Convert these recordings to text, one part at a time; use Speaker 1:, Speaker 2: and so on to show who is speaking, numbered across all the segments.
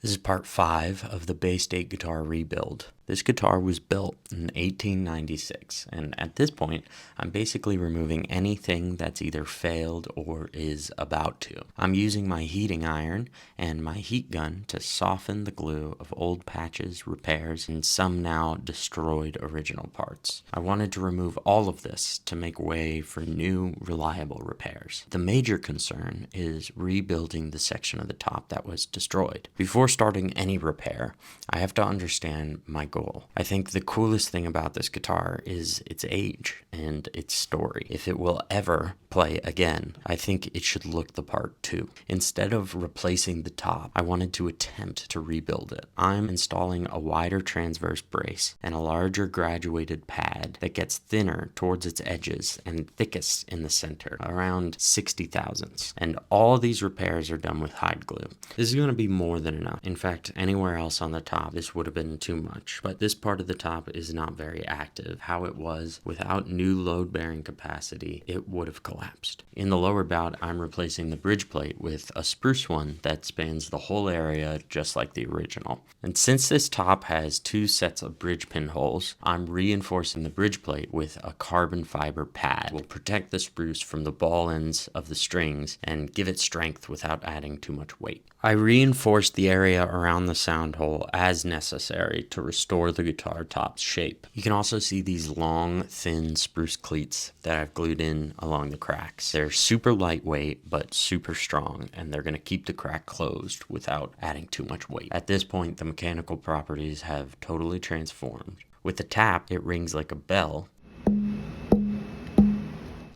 Speaker 1: This is part 5 of the Bay State guitar rebuild. This guitar was built in 1896, and at this point, I'm basically removing anything that's either failed or is about to. I'm using my heating iron and my heat gun to soften the glue of old patches, repairs, and some now destroyed original parts. I wanted to remove all of this to make way for new, reliable repairs. The major concern is rebuilding the section of the top that was destroyed. Before starting any repair, I have to understand my goal. I think the coolest thing about this guitar is its age and its story. If it will ever play again, I think it should look the part too. Instead of replacing the top, I wanted to attempt to rebuild it. I'm installing a wider transverse brace and a larger graduated pad that gets thinner towards its edges and thickest in the center, around 60 thousandths. And all these repairs are done with hide glue. This is going to be more than enough. In fact, anywhere else on the top, this would have been too much. But this part of the top is not very active. How it was, without new load-bearing capacity, it would have collapsed. In the lower bout, I'm replacing the bridge plate with a spruce one that spans the whole area just like the original. And since this top has 2 sets of bridge pin holes, I'm reinforcing the bridge plate with a carbon fiber pad. It will protect the spruce from the ball ends of the strings and give it strength without adding too much weight. I reinforced the area around the sound hole as necessary to restore the guitar top's shape. You can also see these long, thin spruce cleats that I've glued in along the cracks. They're super lightweight, but super strong, and they're going to keep the crack closed without adding too much weight. At this point, the mechanical properties have totally transformed. With the tap, it rings like a bell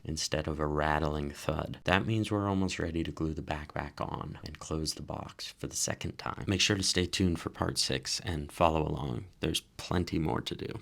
Speaker 1: instead of a rattling thud. That means we're almost ready to glue the back on and close the box for the second time. Make sure to stay tuned for part 6 and follow along. There's plenty more to do.